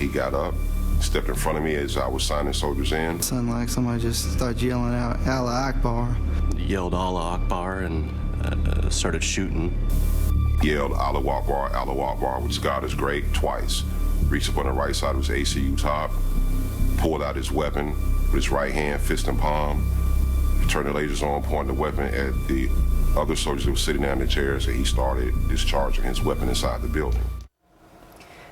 He got up, stepped in front of me as I was signing soldiers in. Sounded like somebody just started yelling out, Allah Akbar. Yelled Allah Akbar and started shooting. Yelled Allah Akbar, which God is great, twice. Reached up on the right side of his ACU top, pulled out his weapon with his right hand, fist and palm, turned the lasers on, pointed the weapon at the other soldiers that were sitting down in the chairs, and he started discharging his weapon inside the building.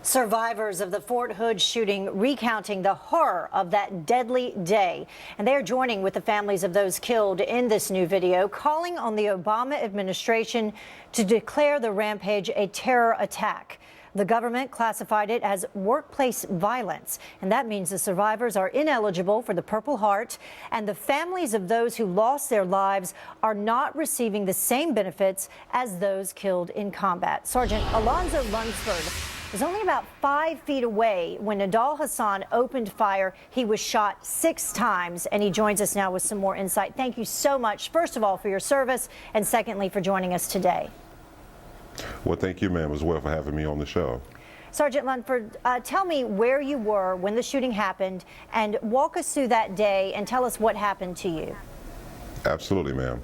Survivors of the Fort Hood shooting recounting the horror of that deadly day. And they are joining with the families of those killed in this new video, calling on the Obama administration to declare the rampage a terror attack. The government classified it as workplace violence, and that means the survivors are ineligible for the Purple Heart, and the families of those who lost their lives are not receiving the same benefits as those killed in combat. Sergeant Alonzo Lunsford was only about 5 feet away when Nidal Hassan opened fire. He was shot 6 times, and he joins us now with some more insight. Thank you so much, first of all, for your service, and secondly, for joining us today. Well, thank you, ma'am, as well, for having me on the show. Sergeant Lunsford, tell me where you were when the shooting happened, and walk us through that day and tell us what happened to you. Absolutely, ma'am.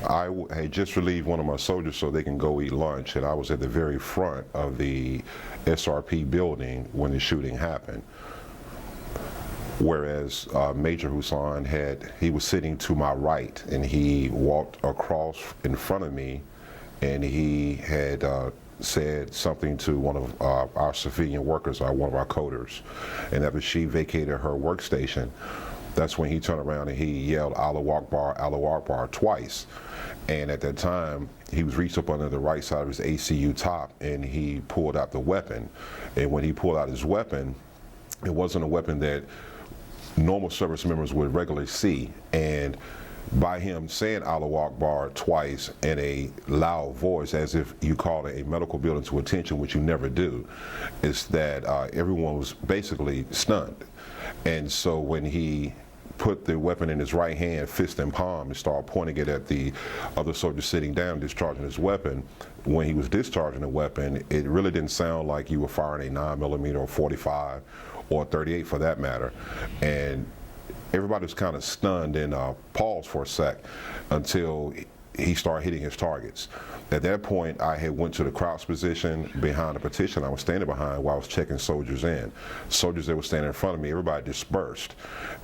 I had just relieved one of my soldiers so they can go eat lunch, and I was at the very front of the SRP building when the shooting happened. Whereas Major Hassan he was sitting to my right, and he walked across in front of me, and he had said something to one of our civilian workers, one of our coders, and after she vacated her workstation, that's when he turned around and he yelled Allah Akbar twice. And at that time, he was reached up under the right side of his ACU top, and he pulled out the weapon. And when he pulled out his weapon, it wasn't a weapon that normal service members would regularly see. And by him saying Allah Akbar twice in a loud voice, as if you call a medical building to attention, which you never do, is that everyone was basically stunned. And so when he put the weapon in his right hand, fist and palm, and started pointing it at the other soldier sitting down, discharging his weapon, when he was discharging the weapon, it really didn't sound like you were firing a 9mm or 45 or 38 for that matter. And everybody was kind of stunned and paused for a sec until he started hitting his targets. At that point, I had went to the crouch position behind the partition I was standing behind while I was checking soldiers in. Soldiers that were standing in front of me, everybody dispersed.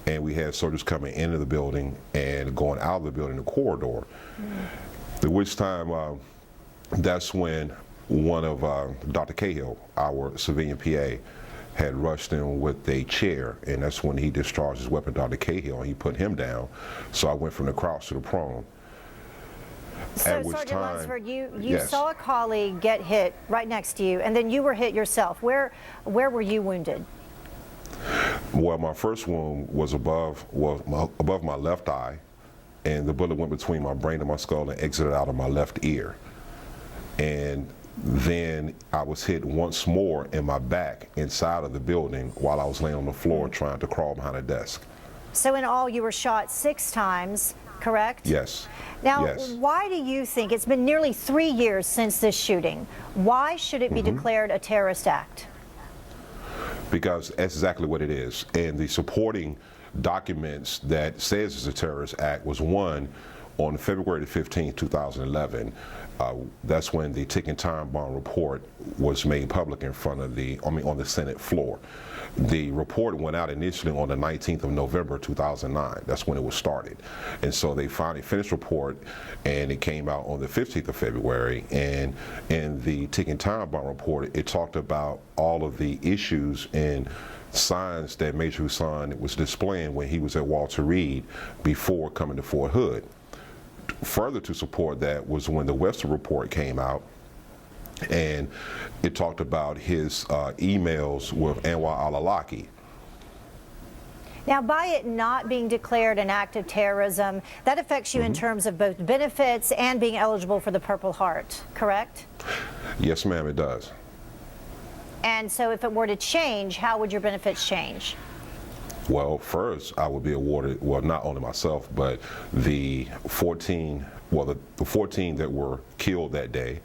And we had soldiers coming into the building and going out of the building, the corridor. At which time, that's when one of Dr. Cahill, our civilian PA, had rushed in with a chair, and that's when he discharged his weapon, Dr. Cahill, and he put him down. So I went from the crouch to the prone. So, Sergeant Lunsford, you yes. saw a colleague get hit right next to you, and then you were hit yourself. Where were you wounded? Well, my first wound was above my left eye, and the bullet went between my brain and my skull and exited out of my left ear. And then I was hit once more in my back inside of the building while I was laying on the floor trying to crawl behind a desk. So in all, you were shot 6 times, correct? Yes. Now, yes. Why do you think, it's been nearly 3 years since this shooting, why should it be declared a terrorist act? Because that's exactly what it is. And the supporting documents that says it's a terrorist act was one on February 15, 2011. That's when the ticking time bomb report was made public in front of on the Senate floor. The report went out initially on the 19th of November 2009. That's when it was started. And so they finally finished the report, and it came out on the 15th of February. And in the ticking time bomb report, it talked about all of the issues and signs that Major Hassan was displaying when he was at Walter Reed before coming to Fort Hood. Further to support that was when the Webster report came out, and it talked about his emails with Anwar al-Awlaki. Now, by it not being declared an act of terrorism, that affects you in terms of both benefits and being eligible for the Purple Heart, correct? Yes, ma'am, it does. And so if it were to change, how would your benefits change? Well, first, I would be awarded, well, not only myself, but the 14 that were killed that day,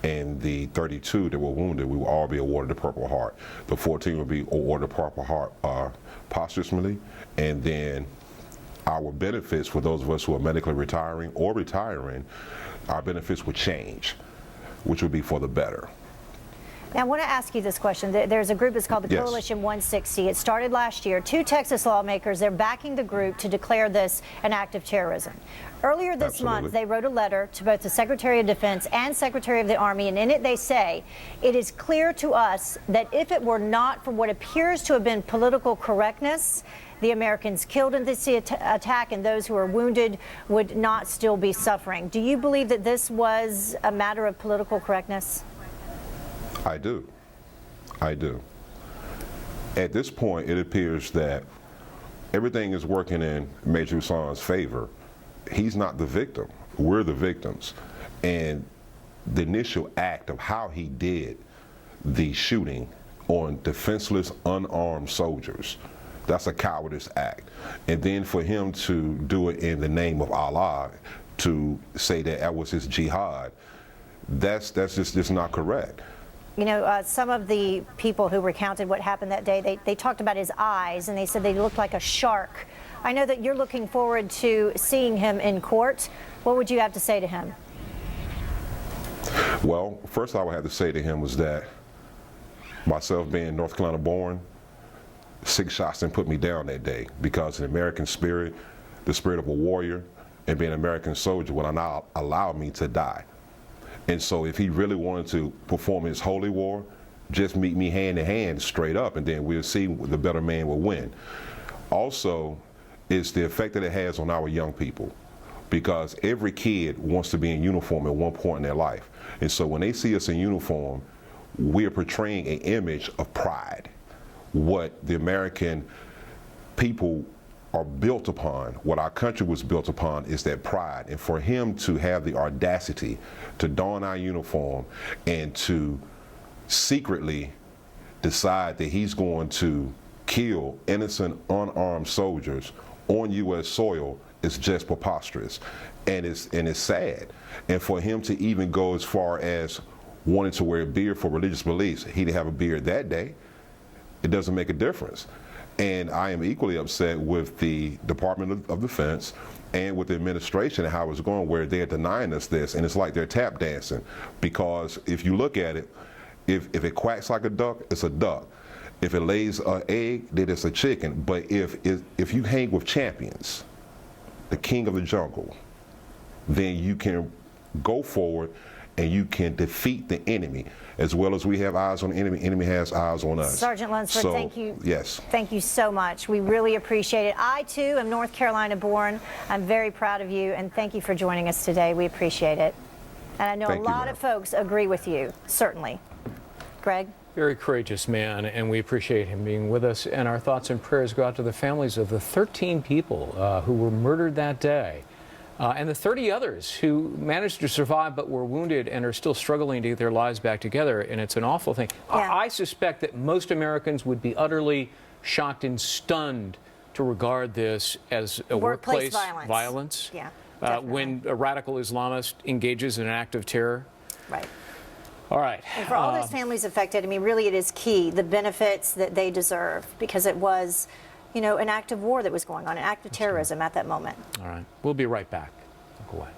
and the 32 that were wounded, we will all be awarded the Purple Heart. The 14 will be awarded the Purple Heart posthumously, and then our benefits for those of us who are medically retiring or retiring, our benefits would change, which would be for the better. Now, I want to ask you this question. There's a group that's called the Yes. Coalition 160. It started last year. 2 Texas lawmakers, they're backing the group to declare this an act of terrorism. Earlier this month, they wrote a letter to both the Secretary of Defense and Secretary of the Army, and in it they say, it is clear to us that if it were not for what appears to have been political correctness, the Americans killed in this attack and those who are wounded would not still be suffering. Do you believe that this was a matter of political correctness? I do. I do. At this point, it appears that everything is working in Major Hassan's favor. He's not the victim. We're the victims. And the initial act of how he did the shooting on defenseless, unarmed soldiers, that's a cowardice act. And then for him to do it in the name of Allah, to say that that was his jihad, that's just not correct. You know, some of the people who recounted what happened that day, they talked about his eyes, and they said they looked like a shark. I know that you're looking forward to seeing him in court. What would you have to say to him? Well, first I would have to say to him was that myself being North Carolina born, 6 shots didn't put me down that day, because the American spirit, the spirit of a warrior, and being an American soldier would not allow me to die. And so if he really wanted to perform his holy war, just meet me hand to hand straight up, and then we'll see the better man will win. Also, it's the effect that it has on our young people, because every kid wants to be in uniform at one point in their life. And so when they see us in uniform, we're portraying an image of pride. What the American people are built upon, what our country was built upon, is that pride. And for him to have the audacity to don our uniform and to secretly decide that he's going to kill innocent, unarmed soldiers on U.S. soil is just preposterous, and it's sad. And for him to even go as far as wanting to wear a beard for religious beliefs, he didn't have a beard that day. It doesn't make a difference. And I am equally upset with the Department of Defense and with the administration and how it's going, where they're denying us this, and it's like they're tap dancing. Because if you look at it, if it quacks like a duck, it's a duck. If it lays an egg, then it's a chicken. But if you hang with champions, the king of the jungle, then you can go forward and you can defeat the enemy. As well as we have eyes on the enemy has eyes on us. Sergeant Lunsford, so, thank you. Yes. Thank you so much. We really appreciate it. I, too, am North Carolina born. I'm very proud of you, and thank you for joining us today. We appreciate it. And I know a lot of folks agree with you, certainly. Greg? Very courageous man, and we appreciate him being with us. And our thoughts and prayers go out to the families of the 13 people who were murdered that day. And the 30 others who managed to survive but were wounded and are still struggling to get their lives back together. And it's an awful thing. Yeah. I suspect that most Americans would be utterly shocked and stunned to regard this as a workplace violence. Yeah, when a radical Islamist engages in an act of terror. Right. All right. And for all those families affected, I mean, really it is key, the benefits that they deserve, because it was, you know, an act of war that was going on, an act of terrorism at that moment. All right. We'll be right back. Don't go away.